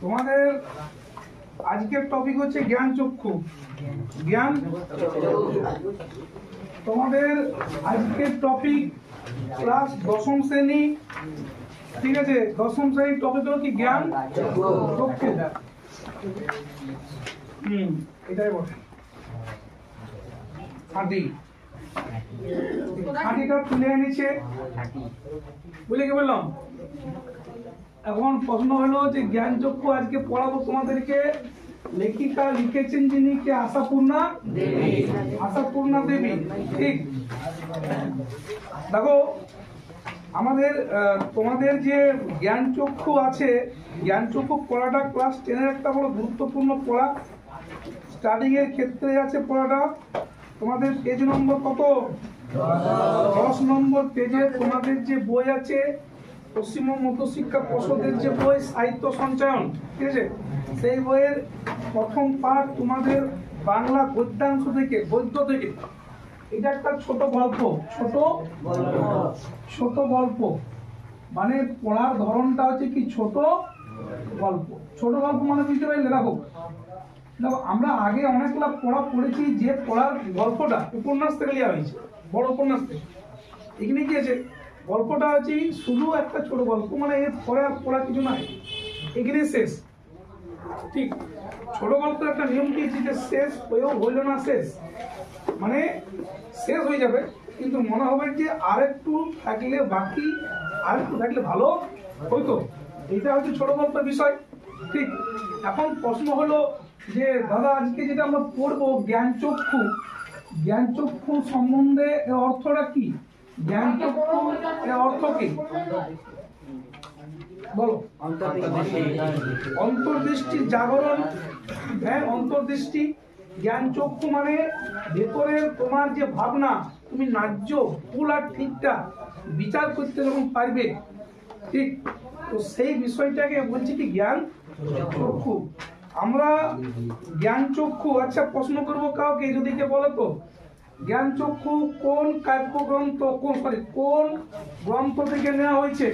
তোমাদের আজকের টপিক হচ্ছে জ্ঞান চক্ষু। জ্ঞান তোমাদের আজকের টপিক ক্লাস দশম শ্রেণী, ঠিক আছে? দশম শ্রেণীর টপিক হলো কি? জ্ঞান চক্ষু। এটাই বটে। খাঁটিটা তুলে এনেছে, বুঝলে কি বললাম? এখন প্রশ্ন হলো যে জ্ঞান চক্ষু আজকে পড়াবো তোমাদেরকে। লেখিকা লিখেছেন যিনি, কে? আশাপূর্ণা দেবী। আশাপূর্ণা দেবী, ঠিক। দেখো আমাদের তোমাদের যে জ্ঞান চক্ষু আছে, জ্ঞান চক্ষু পড়াটা ক্লাস 10-এর একটা বড় গুরুত্বপূর্ণ পড়া। স্টাডিং এর ক্ষেত্রে আছে পড়াটা। তোমাদের পেজ নম্বর কত? 10 নম্বর পেজে তোমাদের যে বই আছে পশ্চিমবঙ্গ মধ্যশিক্ষা পর্ষদের যে বই সাহিত্য সঞ্চয়ন, ঠিক আছে, সেই বইয়ের প্রথম পাঠ তোমাদের বাংলা গদ্যাংশ থেকে, গদ্য থেকে। এটা একটা ছোট গল্প, ছোট গল্প মানে পড়ার ধরনটা হচ্ছে কি? ছোট গল্প। ছোট গল্প মানে বুঝতে পারলে? দেখো আমরা আগে অনেকগুলা পড়া পড়েছি, যে পড়ার গল্পটা উপন্যাস থেকে নেওয়া হয়েছে, বড় উপন্যাস থেকে। এখানে কি আছে? গল্পটা হচ্ছে শুধু একটা ছোট গল্প, মানে এর পরে আর পড়া কিছু নাই, এখানে শেষ। ঠিক, ছোট গল্পের একটা নিয়ম কি, যে শেষ হয়েও হইল না শেষ, মানে শেষ হয়ে যাবে কিন্তু মনে হবে যে আরেকটু থাকলে, বাকি আরেকটু থাকলে ভালো হইতো। এটা হচ্ছে ছোট গল্পের বিষয়। ঠিক, এখন প্রশ্ন হলো যে দাদা আজকে যেটা আমরা পড়বো জ্ঞান চক্ষু, জ্ঞান চক্ষু সম্বন্ধে এর অর্থটা কি? জ্ঞান চক্ষু এর অর্থ কি বলো? অন্তর্দৃষ্টি, জাগরণ। হ্যাঁ, অন্তর্দৃষ্টি। জ্ঞান চক্ষু মানে ভেতরের তোমার যে ভাবনা, তুমি ন্যায্য ভুল আর ঠিকটা বিচার করতে যখন পারবে, ঠিক, তো সেই বিষয়টাকে বলছি কি? জ্ঞান চক্ষু। আমরা জ্ঞান চক্ষু, আচ্ছা প্রশ্ন করবো কাউকে, যদি কে বলো তো জ্ঞান চক্ষু কোন কাব্যগ্রন্থ, কোন গ্রন্থ থেকে নেওয়া হয়েছে?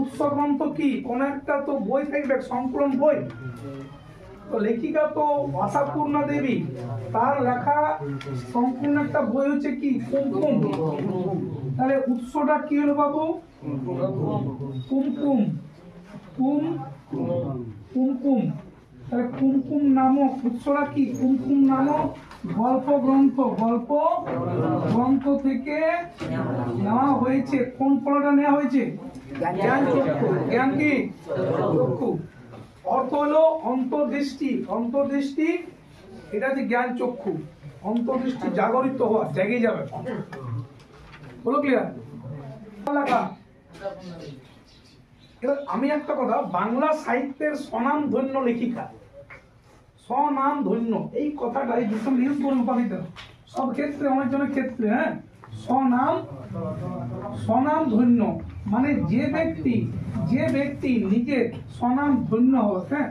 উৎস গ্রন্থ কি? কোন একটা তো বই থাকবে, সংকলন বই। তো লেখিকা তো আশাপূর্ণা দেবী, তার লেখা সম্পূর্ণ একটা বই হচ্ছে কি? কুমকুম। তাহলে উৎসটা কি হলো বাবু? কুমকুম। কুমকুম। তাহলে কুমকুম নামক উৎসটা কি? কুমকুম নামক গল্প গ্রন্থ থেকে নেওয়া হয়েছে। কোন পড়াটা নেওয়া হয়েছে? জ্ঞান চক্ষু। জ্ঞান কি? চক্ষু। অর্থ হলো অন্তর্দৃষ্টি। অন্তর্দৃষ্টি, এটা হচ্ছে জ্ঞান চক্ষু। অন্তর্দৃষ্টি জাগরিত হওয়া, জেগে যাবে। বলো ক্লিয়ার? আমি একটা কথা, বাংলা সাহিত্যের স্বনাম ধন্য লেখিকা, স্বনাম ধন্য, এই কথাটাই ভীষণ ইউজ করুন উপাধিতে সব ক্ষেত্রে, অনেকজনের ক্ষেত্রে। হ্যাঁ, স্বনাম ধন্য মানে যে ব্যক্তি নিজের স্বনাম ধন্য হবে। হ্যাঁ,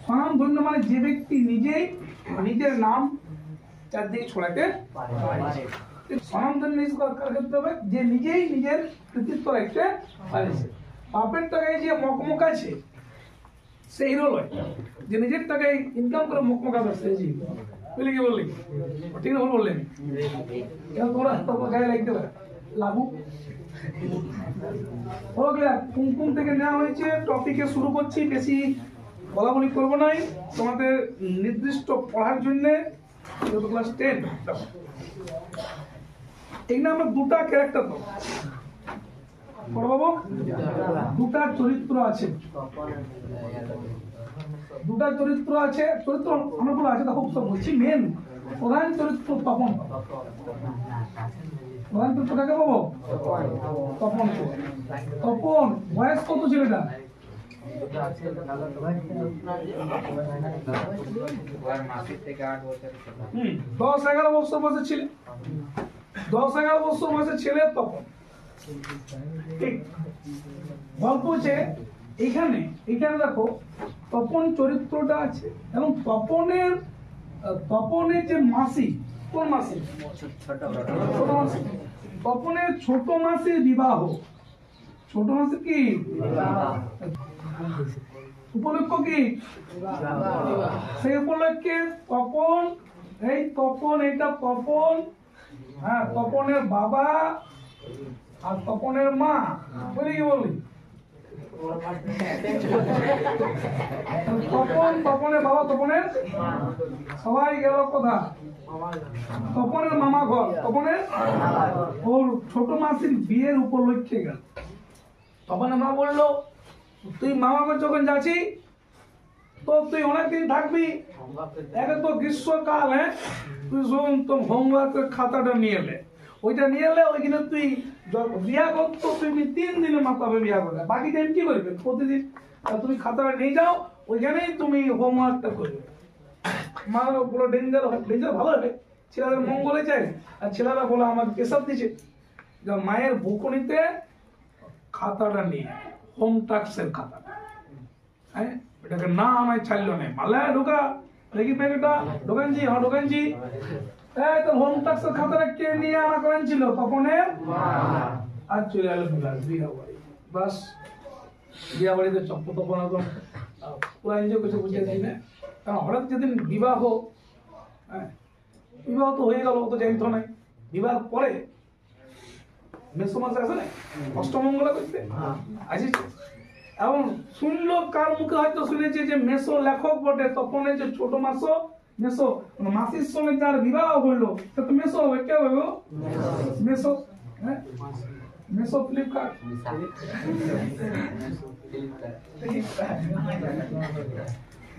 স্বনাম ধন্য মানে যে ব্যক্তি নিজেই নিজের নাম চারদিকে ছড়াতে পারে। স্বনাম ধন্য ক্ষেত্রে হবে যে নিজেই নিজের কৃতিত্ব রাখতে পারেছে। বাপের টাকায় যে মকমকাছে সে হিরো লয়, যে নিজের টাকায় ইনকাম করে মকমকাবে সে জি। বুঝলি কি বললি? ঠিক না ভুল বললেন? তোমরা গায়ে লাগতে পারে লাগু। কুমকুম থেকে নেওয়া হয়েছে। টপিকে শুরু করছি, বেশি বলাবলি করবো নাই, তোমাদের নির্দিষ্ট পড়ার জন্য। ক্লাস 10 এখানে আমরা দুটা ক্যারেক্টার তো পড়াবো, দুটা চরিত্র আছে। চরিত্র অনেকগুলো আছে, খুব সব বলছি। মেন প্রধান চরিত্র তপন। প্রধান চরিত্র কাকে পাবো? তপন। তপন বয়স কত ছেলেটা? 10-11 বছর বয়সের ছেলে। 10-11 বছর বয়সের ছেলে তপন। ঠিক, গল্প হচ্ছে এখানে দেখো তপন চরিত্রটা আছে, এবং তপনের যে মাসি, কোন মাসি? ছোট মাসি। তপনের ছোট মাসির বিবাহ। ছোট মাসির কি উপলক্ষ কি? সেই উপলক্ষে তপন, এই তপন, এটা তপন, হ্যাঁ তপনের বাবা আর তপনের মা, বলি কি বলি? তপন, তপনের বাবা, তপনের সবাই গেল কোথা? তপনের মামা ঘর, তপনের ওর ছোট মাসির বিয়ের উপলক্ষে গেল। তপনের মা বললো, তুই মামা ঘর যখন যাচ্ছি তো তুই অনেকদিন থাকবি, একে তো গ্রীষ্মকাল, হ্যাঁ তুই শোন তো হোমওয়ার্কের খাতাটা নিয়ে এলে, ওইটা নিয়ে এলে ওইখানে তুই বিয়া করতো, তুমি 3 দিনের মাথাবে বিয়া করবে, বাকি টাইম কি করবে? প্রতিদিন তুমি খাতাটা নিয়ে যাও, ওইখানেই তুমি হোমওয়ার্কটা করবে। মা বলো ডেঞ্জার, ডেঞ্জার ভালো হবে, ছেলেদের মঙ্গলে চাই। আর ছেলেরা বলো আমাকে পেশাব দিচ্ছে, মায়ের বকুনিতে খাতাটা নিয়ে, হোম টাস্কের খাতাটা, হ্যাঁ এটাকে না আমায় ছাড়লো না, মালা ঢোকা দেখি প্যাকেটটা ঢোকানছি, হ্যাঁ ঢোকানছি। এই তো হোম টাস্কের খাতাটা কে নিয়ে আনা করেছিল? তপনের আর চলে এলো বিয়া বাড়ি। বাস বিয়া বাড়িতে চপ্প তপন একদম পুরা এনজয় করছে, বুঝতে চাই না, কারণ হঠাৎ যেদিন বিবাহ, হ্যাঁ বিবাহ তো হয়ে গেল, তো জানিত নাই। বিবাহ পরে মেসো মাসে আসে না অষ্টমঙ্গলা করতে আসিছে, এবং শুনলো কার মুখে হয়তো শুনেছে যে মেসো লেখক বটে, তপনের যে ছোট মাসো মেসো, মাসির সঙ্গে যার বিবাহ হইলো সে তো মেসো হবে, কে হবে? মেসো, হ্যাঁ মেসো ফ্লিপকার্ট।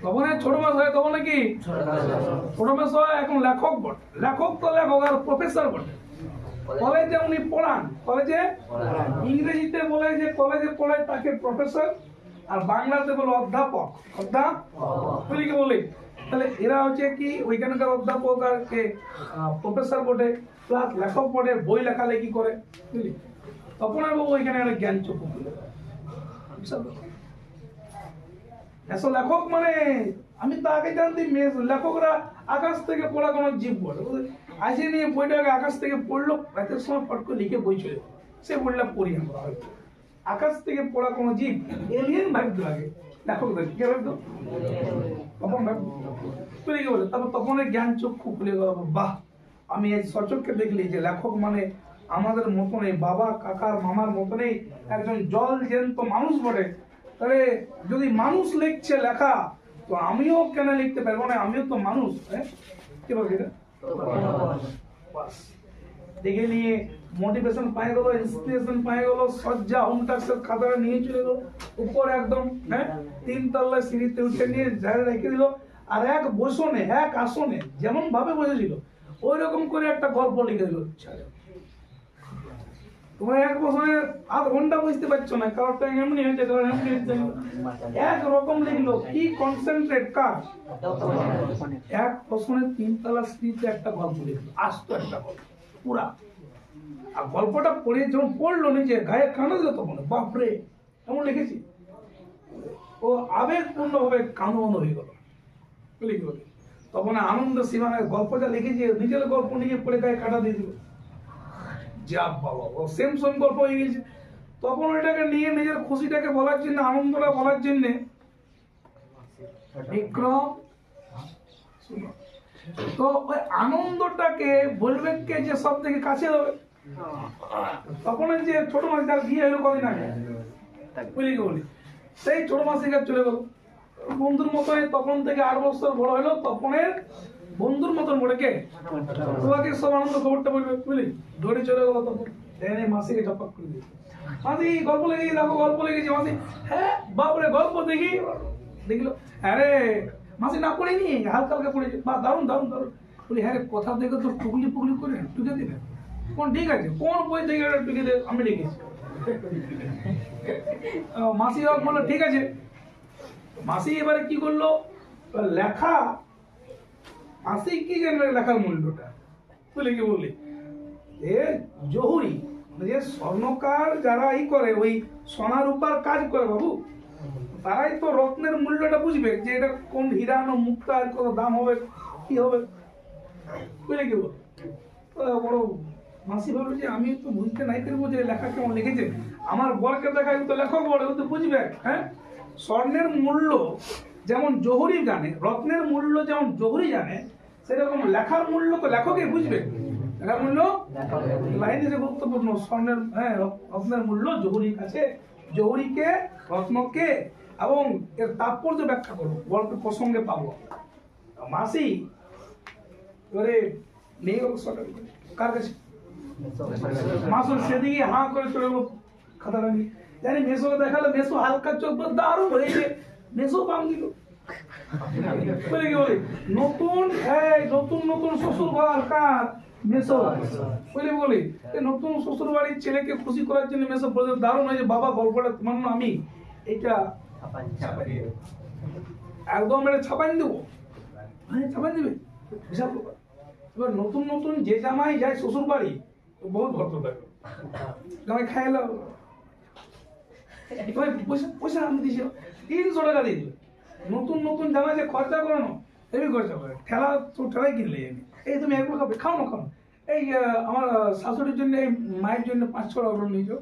তপনের ছোট মাস হয়, তখন কি ছোট মাস হয়, এখন লেখক বটে, লেখক তো লেখক আর প্রফেসর বটে। কলেজে উনি পড়ান, কলেজে ইংরেজিতে বলে যে কলেজে পড়ায় তাকে প্রফেসর, আর বাংলাতে বলে অধ্যাপক, অধ্যাপক কি বলি? তাহলে এরা হচ্ছে কি ওইখানকার অধ্যাপক আর কে প্রফেসর বটে, প্লাস লেখক বটে, বই লেখালেখি করে, বুঝলি? তপনের বাবু ওইখানে একটা জ্ঞান চক্ষু খুলে, এসব লেখক মানে আমি তো আগে জানতি লেখকরা আকাশ থেকে পড়া কোনো জীব বলে, আসে নিয়ে বইটাকে আকাশ থেকে পড়লো, রাতের সময় ফট করে লিখে বই চলে, সে বললাম পড়ি আমরা, হয়তো আকাশ থেকে পড়া কোনো জীব এলিয়েন ভাবতো আগে লেখক, কে ভাবতো? তখন ভাবতো কি বলে, তারপর তপনের জ্ঞান চক্ষু খুলে গেল, বাহ আমি এই সচক্ষে দেখলি যে লেখক মানে আমাদের মতনই, বাবা কাকার মামার মতনই একজন জল জ্যান্ত মানুষ বটে। তাহলে যদি মানুষ লিখছে লেখা, তো আমিও কেন লিখতে পারবো না? আমিও তো মানুষ, হ্যাঁ কি বলছি এটা? দেখে নিয়ে মোটিভেশন পায়ে গেল, ইন্সপিরেশন পায়ে গেল, সজ্জা হোম টাস্কের খাতাটা নিয়ে চলে গেল উপর একদম, হ্যাঁ 3 তলায় সিঁড়িতে উঠে নিয়ে ঝাড়ে রেখে দিল, আর এক বসনে, এক আসনে যেমন ভাবে বসেছিল ওই রকম করে একটা গল্প লিখে দিল। তোমার এক বছরে 8 ঘন্টা বুঝতে পারছো না, কারণটা এমনি হয়েছে, কারণ এমনি হয়েছে, একরকম লিখলো, কি কনসেন্ট্রেট কাজ, এক বছরে 3 তলা সিঁড়িতে একটা গল্প লিখলো, আস্ত একটা গল্প পুরা। আর গল্পটা পড়ে যখন পড়লো নিজে গায়ে কানা দিল, তখন বাপরে এমন লিখেছি, ও আবেগপূর্ণ ভাবে কানন হয়ে গেল, তখন আনন্দ সীমানায় গল্পটা লিখেছে, নিজের গল্প নিয়ে পড়ে গায়ে কাটা দিয়ে দিল, যা বাবা ও সেম সেম গল্প হয়ে গেছে। তখন ওইটাকে নিয়ে নিজের খুশিটাকে বলার জন্য, আনন্দটা বলার জন্য বিক্রম, তো ওই আনন্দটাকে বলবে কে যে সব থেকে কাছে হবে? তখন যে ছোট মাসি যার বিয়ে হলো কদিন আগে, বুঝলি কি বলি, সেই ছোট মাসির কাছে চলে গেল বন্ধুর মতো, তখন থেকে 8 বছর বড় হলো, তপনের বন্ধুর মতন বলে কে তোমাকে সব আনন্দ খবরটা বলবে, বুঝলি? দৌড়ে চলে গেল, তখন মাসিকে চপাক করে দিল, মাসি গল্প লেগেছি, দেখো গল্প লেগেছি। মাসি হ্যাঁ বাপরে গল্প দেখি, দেখলো আরে মাসি না পড়েনি, হালকা হালকা পড়েছে, বা দারুন দারুন দারুন। বলি হ্যাঁ কথা দেখে তো টুকলি পুকলি করে টুকে দিলে, কোন ঠিক আছে, কোন বই থেকে টুকে দে, আমি লিখেছি। মাসি বললো ঠিক আছে। মাসি এবারে কি করলো, লেখা, মাসি কি জানবে লেখার মূল্যটা, বুঝলি কি বললি? এ জহুরি যে স্বর্ণকার যারা ই করে, ওই সোনা রূপার কাজ করে বাবু, তারাই তো রত্নের মূল্যটা বুঝবে, যে এটা কোন হীরা না মুক্তা, কত দাম হবে, কি হবে, বুঝলি কি বল? বড় মাসি ভাবলো যে আমি তো বুঝতে নাই পারবো যে লেখা কেমন লিখেছে, আমার বরকে দেখায় তো লেখক বলে, তো বুঝবে। হ্যাঁ, স্বর্ণের মূল্য যেমন জহুরি জানে, রত্নের মূল্য যেমন জহুরি জানে, সেরকম লেখার মূল্য তো লেখকই বুঝবে। লেখার মূল্য লাইনে যে গুরুত্বপূর্ণ, স্বর্ণের হ্যাঁ রত্নের মূল্য জহুরির কাছে, জহুরিকে রত্নকে এবং এর তাৎপর্য ব্যাখ্যা করবো, গল্পের প্রসঙ্গে পাবো। মাসি এবারে নেই কার কাছে, মাসুর সেদিকে হাঁ করে চলে গেলো খাতাটা নিয়ে। জানি মেসোকে দেখালো, মেসো হালকা চোখ দারুণ হয়েছে, মেসো পাম দিল। নতুন নতুন নতুন শ্বশুর ঘর কার, মেসো। বলি নতুন শ্বশুর বাড়ির ছেলেকে খুশি করার জন্য মেসো বলে দারুণ হয়েছে বাবা, গল্পটা তোমার না আমি এটা একদম এটা ছাপাই দেবো। হ্যাঁ ছাপাই দিবে, বিশাল ব্যাপার। এবার নতুন নতুন যে জামাই যায় শ্বশুর বাড়ি বহুত ভদ্র থাকে, জামাই খাই এলো পয়সা আমি দিয়েছি 300 টাকা দিয়ে দিবে। নতুন নতুন জামাই যে খরচা করানো হেভি খরচা করে, ঠেলা তো ঠেলাই কিনলে এই তুমি এগুলো খাবে, খাও না খাও। এই আমার শাশুড়ির জন্য, এই মায়ের জন্য 500 টাকা নিয়েছো,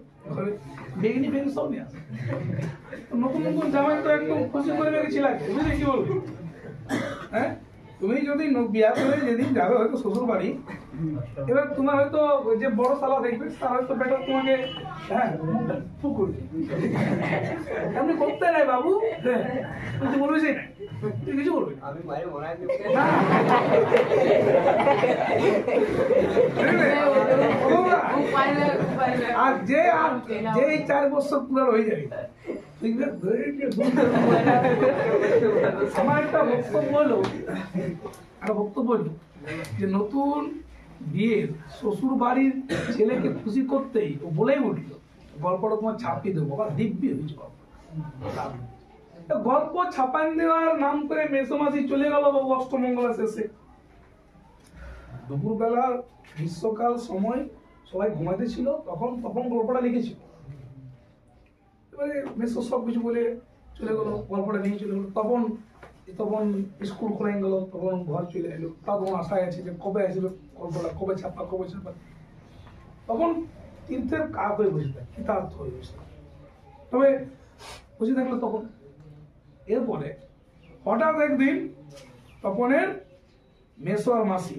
বেগনি বেগনি সব নিয়ে আসে। নতুন নতুন জামাই তো একদম খুশি করে রেখেছি লাগে, বুঝলি কি বলবো। হ্যাঁ, তুমি যদি বিয়া করে যেদিন যাবে হয়তো শ্বশুর বাড়ি, এবার তোমার হয়তো যে বড় শালা দেখবে তার হয়তো বেটা তোমাকে হ্যাঁ এমনি করতে নাই বাবু, হ্যাঁ তুই বলবি সেই নাই, তুই কিছু বলবি আর যে 4 বছর পুরো হয়ে যাবে। আমার একটা বক্তব্য হলো যে নতুন বিয়ের শ্বশুর বাড়ির ছেলেকে খুশি করতেই ও বলেই উঠলো গল্পটা তোমার ছাপিয়ে দেবো, আবার দিব্যি হয়েছে গল্প ছাপান দেওয়ার নাম করে মেসোমাসি চলে গেল বাবু অষ্টমঙ্গলা শেষে। দুপুরবেলা গ্রীষ্মকাল সময় সবাই ঘুমাতে ছিল, তখন গল্পটা লিখেছিল। এবারে মেসো সবকিছু বলে চলে গেলো, গল্পটা নিয়ে চলে গেলো। তখন স্কুল খোলা গেল, তখন ঘর চলে এলো। তখন আশায় আছে যে কবে আসবে গল্পটা, কবে ছাপা। তখন তীর্থের কাক হয়ে বসে থাকে, কৃতার্থ হয়ে বসে থাকে। তবে বসে থাকলো তখন। এরপরে হঠাৎ একদিন তপনের মেসো আর মাসি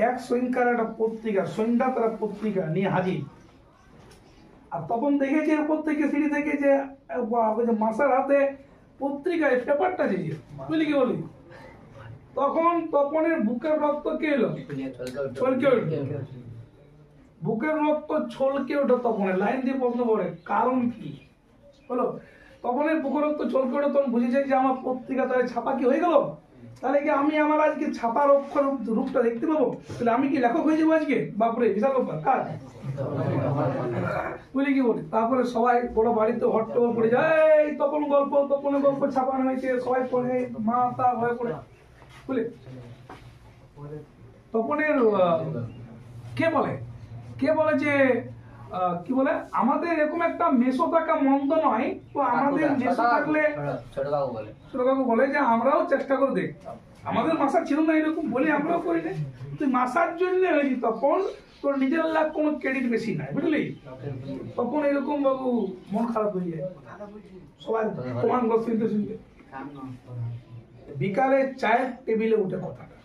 এক সৈন্যকার একটা পত্রিকা, সৈন্যতারা পত্রিকা নিয়ে হাজির। আর তখন দেখেছে এরপর থেকে সিঁড়ি থেকে যে মাসার হাতে পত্রিকায় পেপারটা দিয়েছে, বুঝলি কি বলি। তখন তপনের বুকের রক্ত কে এলো, ছলকে উঠল। বুকের রক্ত ছলকে ওঠে তপনের, লাইন দিয়ে প্রশ্ন করে কারণ কি বলো। তপনের বুকের রক্ত ছলকে ওঠে, তখন বুঝেছে যে আমার পত্রিকা তাহলে ছাপা কি হয়ে গেল, তাহলে কি আমি আমার আজকে ছাপার অক্ষর রূপটা দেখতে পাবো, তাহলে আমি কি লেখক হয়ে যাবো আজকে। বাপরে বিশাল ব্যাপার কাজ, বুঝলি কি বলি। তারপরে সবাই বড় বাড়িতে হট্টগোল পড়ে যায়, তপনের গল্প ছাপানো হয়েছে, সবাই পড়ে মা তা ভয় পড়ে, বুঝলি। তপনের কে বলে যে কি বলে আমাদের এরকম একটা মেসো থাকা মন্দ নয়, তো আমাদের মেসো থাকলে ছোট কাকু বলে যে আমরাও চেষ্টা করে দেখতাম, আমাদের মাসা ছিল না এরকম বলে আমরাও করি না, তুই মাসার জন্য হয়েছি তখন তোর নিজের লাভ কোনো ক্রেডিট বেশি নাই, বুঝলি। তখন এরকম বাবু মন খারাপ হয়ে যায়, সবাই প্রমাণ শুনতে বিকালে চায়ের টেবিলে উঠে কথাটা,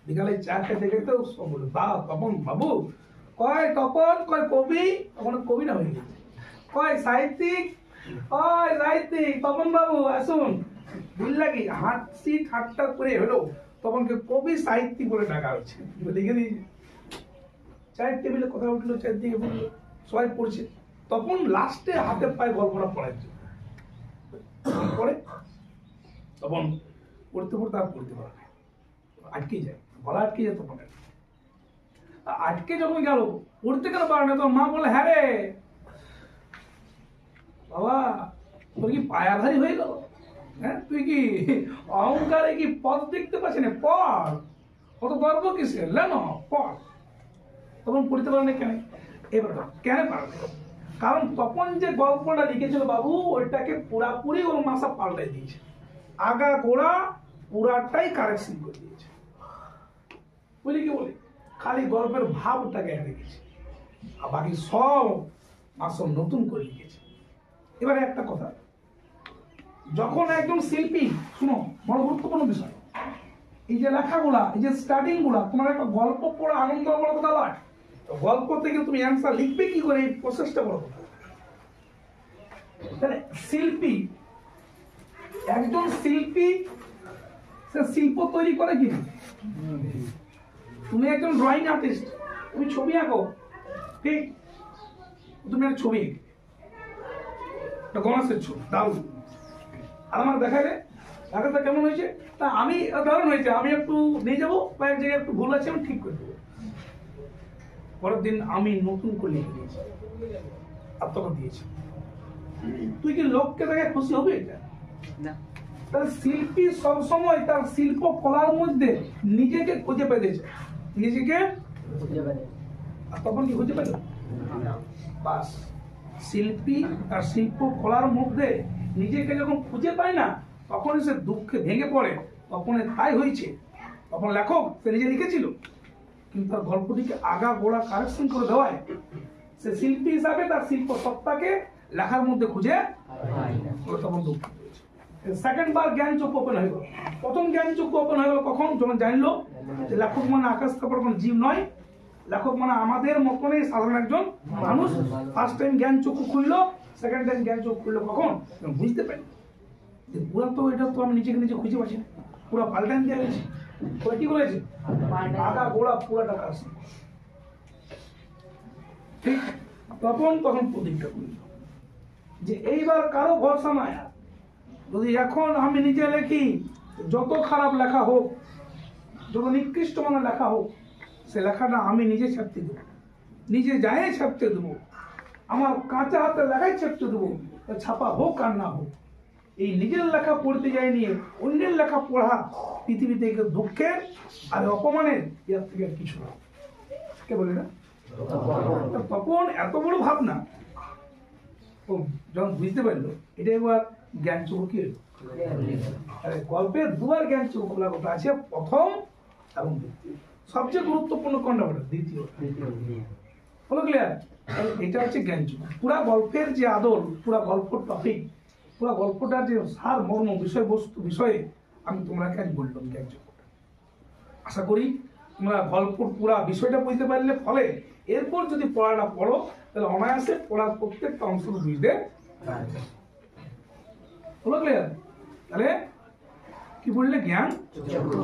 বিকালে চা খেতে খেতে সব বলে তপন বাবু কয় তপন কয় কবি, তখন কবি না হয়ে গেছে, কয় সাহিত্যিক তপন বাবু আসুন, বুঝলা কি হাসি ঠাট্টা করে হলো তপনকে কবি সাহিত্যিক বলে ডাকা হচ্ছে, লিখে দিয়েছে। চায়ের টেবিলে কথা উঠলো, চায়ের দিকে বললো, সবাই পড়ছে। তখন লাস্টে হাতে পায়ে গল্পটা পড়াচ্ছে, পড়ে তখন পড়তে আর পড়তে পারে না, আটকে যায়, গলা আটকে যায়। তখন আটকে যখন গেল পড়তে কেন পারে না, তখন মা বলে হ্যাঁ রে বাবা তোর কি পায়াধারী হয়ে গেল, হ্যাঁ তুই কি অহংকারে কি পথ দেখতে পাচ্ছি না, পড়, কত গর্ব কিসের লেন পড়। তখন পড়তে পারে না কেন, এবার কেন পারে না, কারণ তখন যে গল্পটা লিখেছিল বাবু ওইটাকে পুরাপুরি ওর মাসা পাল্টাই দিয়েছে, আগা গোড়া পুরাটাই কারেকশন করে দিয়েছে, বুঝলি কি বলি। খালি গল্পের ভাবটাকে এনে গেছে, আর বাকি সব আসল নতুন করে লিখেছে। এবারে একটা কথা, যখন একজন শিল্পী, শুনো বড় গুরুত্বপূর্ণ বিষয়, এই যে লেখাগুলা, এই যে স্টার্টিং গুলা, তোমার একটা গল্প পড়ে আনন্দ বড় কথা নয়, তো গল্প থেকে তুমি অ্যান্সার লিখবে কি করে, এই প্রসেসটা বড় কথা। তাহলে শিল্পী, একজন শিল্পী সে শিল্প তৈরি করে কি? তুমি একজন ড্রয়িং আর্টিস্ট, তুমি ছবি আঁকো, ঠিক? তুমি একটা ছবি, গণেশের ছবি দারুণ, আর আমার দেখালে দেখাটা কেমন হয়েছে, তা আমি দারুণ হয়েছে, আমি একটু নিয়ে যাবো, বা এক জায়গায় একটু ভুল আছে আমি ঠিক করে দেবো। পরের দিন আমি নতুন করে লিখে দিয়েছি, আত্মকথা দিয়েছি, তুই কি লোককে দেখে খুশি হবে? এটা না। তাহলে শিল্পী সবসময় তার শিল্প কলার মধ্যে নিজেকে খুঁজে পেয়েছে, নিজেকে খুঁজে পেয়েছে, আর তখন কি খুঁজে পেল? বাস, শিল্পী তার শিল্প কলার মধ্যে নিজেকে যখন খুঁজে পায় না, তখন সে দুঃখে ভেঙে পড়ে, তখন তাই হয়েছে। তখন লেখক সে নিজে লিখেছিল, কিন্তু তার গল্পটিকে আগা গোড়া কারেকশন করে দেওয়ায় সে শিল্পী হিসাবে তার শিল্প সত্তাকে লেখার মধ্যে খুঁজে তখন দুঃখ হয়েছে। সেকেন্ড বার জ্ঞান চক্ষু ওপেন হয়ে গেল। প্রথম জ্ঞান চক্ষু ওপেন হয়ে গেল কখন? যখন জানলো যে লেখক মানে আকাশ কাপড় কোনো জীব নয়, লেখক মানে আমাদের মতনই সাধারণ একজন মানুষ। ফার্স্ট টাইম জ্ঞান চক্ষু খুললো, সেকেন্ড টাইম জ্ঞান চক্ষু খুললো কখন? বুঝতে পারি যে পুরা তো এটা তো আমি নিজেকে নিজে খুঁজে পাচ্ছি না, পুরো পাল্টান দিয়ে গেছি। ওরা কি করেছে? আগা গোড়া পুরাটা কাজ, ঠিক? তখন প্রতিজ্ঞা করল যে এইবার কারো ভরসা নাই, যদি এখন আমি নিজে লেখি, যত খারাপ লেখা হোক, যত নিকৃষ্ট মানের লেখা হোক, সে লেখাটা আমি নিজে ছাপতে দেবো, নিজে যাই ছাপতে দেবো, আমার কাঁচা হাতে লেখাই ছাপতে দেবো, ছাপা হোক আর না হোক। এই নিজের লেখা পড়তে যাই নিয়ে অন্যের লেখা পড়া পৃথিবীতে দুঃখের আর অপমানের এর থেকে কিছু না, কে বলে না? তখন এত বড় ভাবনা যখন বুঝতে পারলো, এটা এবার জ্ঞান চক্ষু কি হলো? গল্পের দুবার জ্ঞান চক্ষু খোলা কথা আছে, প্রথম এবং দ্বিতীয়। সবচেয়ে গুরুত্বপূর্ণ কোনটা বলে? দ্বিতীয়। হলো ক্লিয়ার? এটা হচ্ছে জ্ঞান চক্ষু। পুরা গল্পের যে আদল, পুরা গল্প টপিক, পুরা গল্পটার যে সার মর্ম বিষয়বস্তু বিষয়ে আমি তোমাকে আজ বললাম জ্ঞান চক্ষু। আশা করি তোমরা গল্পর পুরা বিষয়টা বুঝতে পারলে, ফলে এরপর যদি পড়াটা পড়ো তাহলে অনায়াসে পড়ার প্রত্যেকটা অংশ বুঝতে পারবে। হলো ক্লিয়ার? তাহলে কি বললে? জ্ঞান চক্ষু।